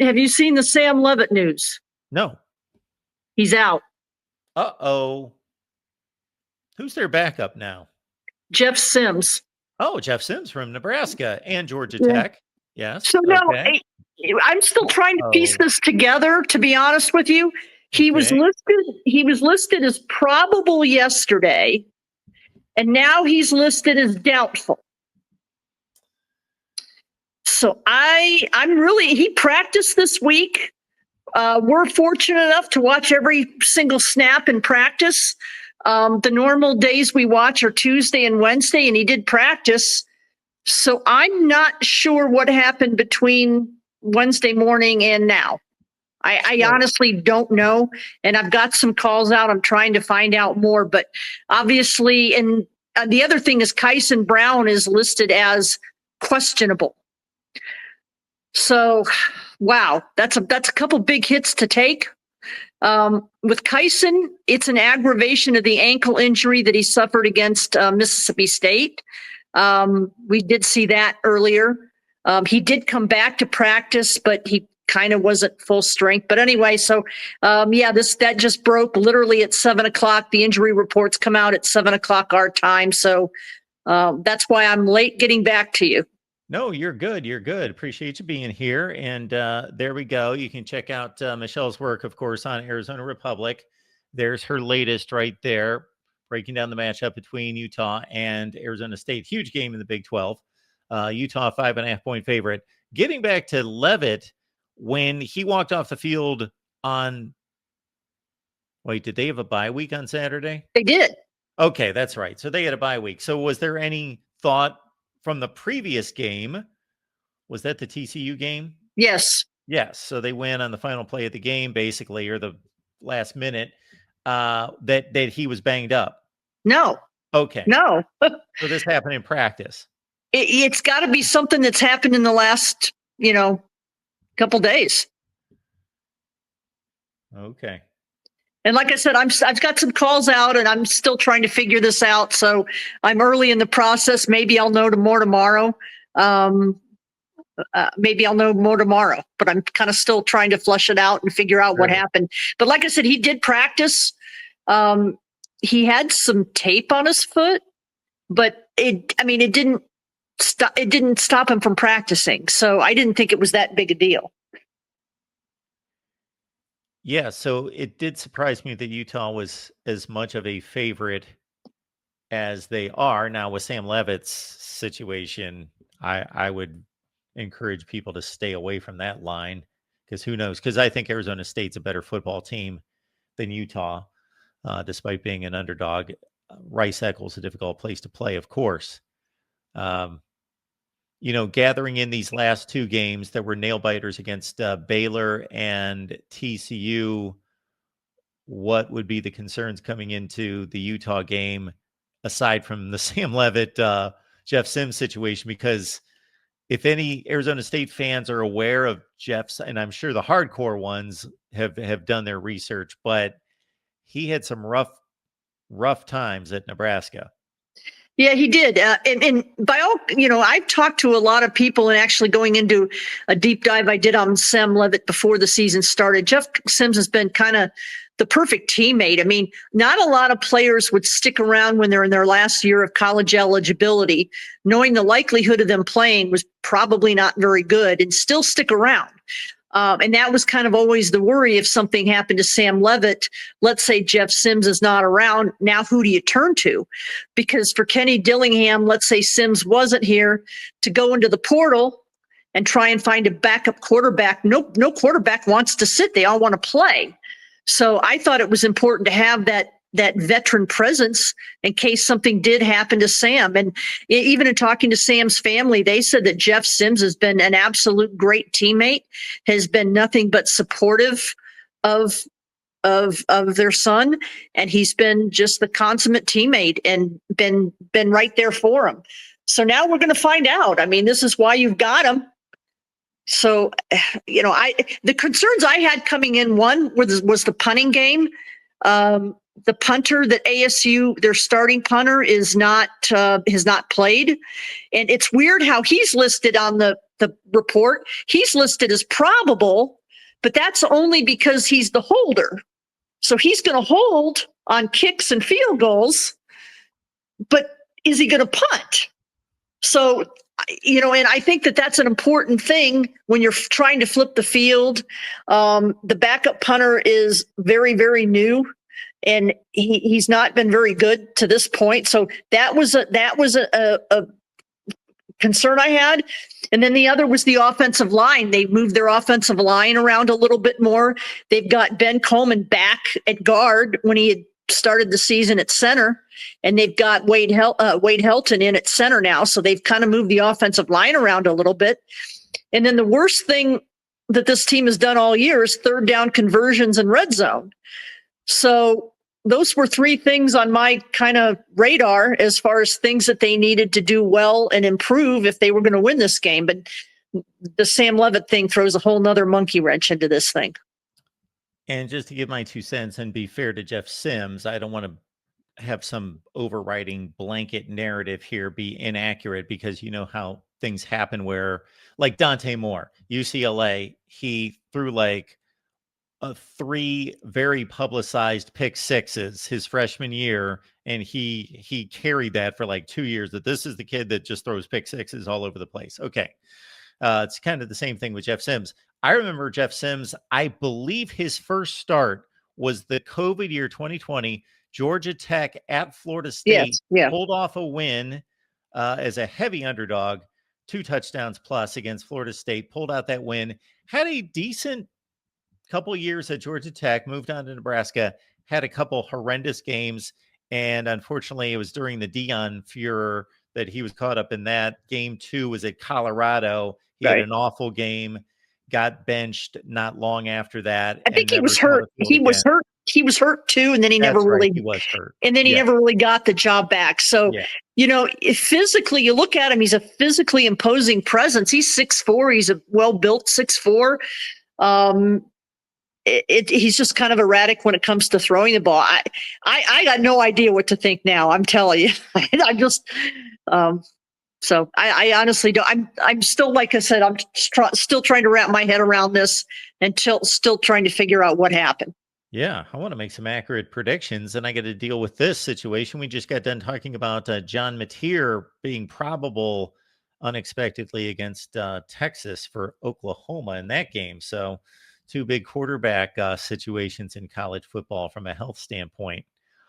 have you seen the Sam Leavitt news? No. He's out. Uh-oh. Who's their backup now? Jeff Sims. Oh, Jeff Sims from Nebraska and Georgia Yeah. Tech. Yes. So no, Okay. I'm still trying to piece Oh, this together, to be honest with you. He was okay. listed as probable yesterday, and now he's listed as doubtful. So he practiced this week. We're fortunate enough to watch every single snap in practice. The normal days we watch are Tuesday and Wednesday, and he did practice. So I'm not sure what happened between Wednesday morning and now. I honestly don't know. And I've got some calls out. I'm trying to find out more. But obviously, and the other thing is Kyson Brown is listed as questionable. So, wow, that's a couple big hits to take. With Kyson, it's an aggravation of the ankle injury that he suffered against Mississippi State. We did see that earlier. He did come back to practice, but he kind of wasn't full strength. But anyway, so that just broke literally at 7:00. The injury reports come out at 7:00 our time. So that's why I'm late getting back to you. No, you're good. You're good. Appreciate you being here. And there we go. You can check out Michelle's work, of course, on Arizona Republic. There's her latest right there, breaking down the matchup between Utah and Arizona State. Huge game in the Big 12. Utah 5.5-point favorite. Getting back to Leavitt, when he walked off the field on, did they have a bye week on Saturday? They did. Okay, that's right. So they had a bye week. So was there any thought from the previous game? Was that the TCU game? Yes. Yes. So they win on the final play of the game, basically, or the last minute, that he was banged up. No. Okay. No. So this happened in practice. It's got to be something that's happened in the last, couple days. Okay. And like I said, I've got some calls out, and I'm still trying to figure this out. So I'm early in the process. Maybe I'll know more tomorrow. Maybe I'll know more tomorrow. But I'm kind of still trying to flush it out and figure out what happened. But like I said, he did practice. He had some tape on his foot, but it didn't stop. It didn't stop him from practicing. So I didn't think it was that big a deal. Yeah, so it did surprise me that Utah was as much of a favorite as they are. Now with Sam Leavitt's situation, I would encourage people to stay away from that line, because who knows? Because I think Arizona State's a better football team than Utah, despite being an underdog. Rice-Eccles a difficult place to play, of course. Gathering in these last two games that were nail biters against Baylor and TCU, what would be the concerns coming into the Utah game, aside from the Sam Leavitt, Jeff Sims situation? Because if any Arizona State fans are aware of Jeff's, and I'm sure the hardcore ones have done their research, but he had some rough times at Nebraska. Yeah, he did. And by all, I've talked to a lot of people, and actually going into a deep dive I did on Sam Leavitt before the season started. Jeff Sims has been kind of the perfect teammate. I mean, not a lot of players would stick around when they're in their last year of college eligibility, knowing the likelihood of them playing was probably not very good, and still stick around. And that was kind of always the worry. If something happened to Sam Leavitt, let's say Jeff Sims is not around, now who do you turn to? Because for Kenny Dillingham, let's say Sims wasn't here, to go into the portal and try and find a backup quarterback. No quarterback wants to sit. They all want to play. So I thought it was important to have that veteran presence in case something did happen to Sam. And even in talking to Sam's family, they said that Jeff Sims has been an absolute great teammate, has been nothing but supportive of their son, and he's been just the consummate teammate and been right there for him. So now we're going to find out. I mean, this is why you've got him. So, the concerns I had coming in, one was the punting game. the punter that ASU, their starting punter, is not has not played, and it's weird how he's listed on the report. He's listed as probable, but that's only because he's the holder. So he's going to hold on kicks and field goals, but is he going to punt? So, and I think that that's an important thing when you're trying to flip the field. The backup punter is very, very new, and he's not been very good to this point. So that was a concern I had. And then the other was the offensive line. They moved their offensive line around a little bit more. They've got Ben Coleman back at guard when he had started the season at center, and they've got Wade Helton in at center now. So they've kind of moved the offensive line around a little bit. And then the worst thing that this team has done all year is third down conversions and red zone. So those were three things on my kind of radar as far as things that they needed to do well and improve if they were going to win this game. But the Sam Leavitt thing throws a whole nother monkey wrench into this thing. And just to give my 2 cents and be fair to Jeff Sims, I don't want to have some overriding blanket narrative here be inaccurate, because you know how things happen where, like Dante Moore, UCLA, he threw like 3 very publicized pick sixes his freshman year, and he carried that for like 2 years, that this is the kid that just throws pick sixes all over the place. Okay. It's kind of the same thing with Jeff Sims. I remember Jeff Sims, I believe his first start was the COVID year 2020, Georgia Tech at Florida State. Yes, yeah. Pulled off a win as a heavy underdog, 2 touchdowns plus against Florida State, pulled out that win, had a decent couple years at Georgia Tech, moved on to Nebraska, had a couple horrendous games, and unfortunately it was during the Dion furor that he was caught up in that. Game 2 was at Colorado. He had an awful game, got benched not long after that. I think he was hurt. He was hurt too, and then he never really he was hurt. And then he never really got the job back. So, if physically you look at him, he's a physically imposing presence. He's 6'4". He's a well-built 6'4". He's just kind of erratic when it comes to throwing the ball. I got no idea what to think now. I'm telling you, I just, so I honestly don't. I'm still, like I said, I'm still trying to wrap my head around this and still trying to figure out what happened. Yeah, I want to make some accurate predictions, and I got to deal with this situation. We just got done talking about John Mateer being probable unexpectedly against Texas for Oklahoma in that game. So 2 big quarterback situations in college football from a health standpoint.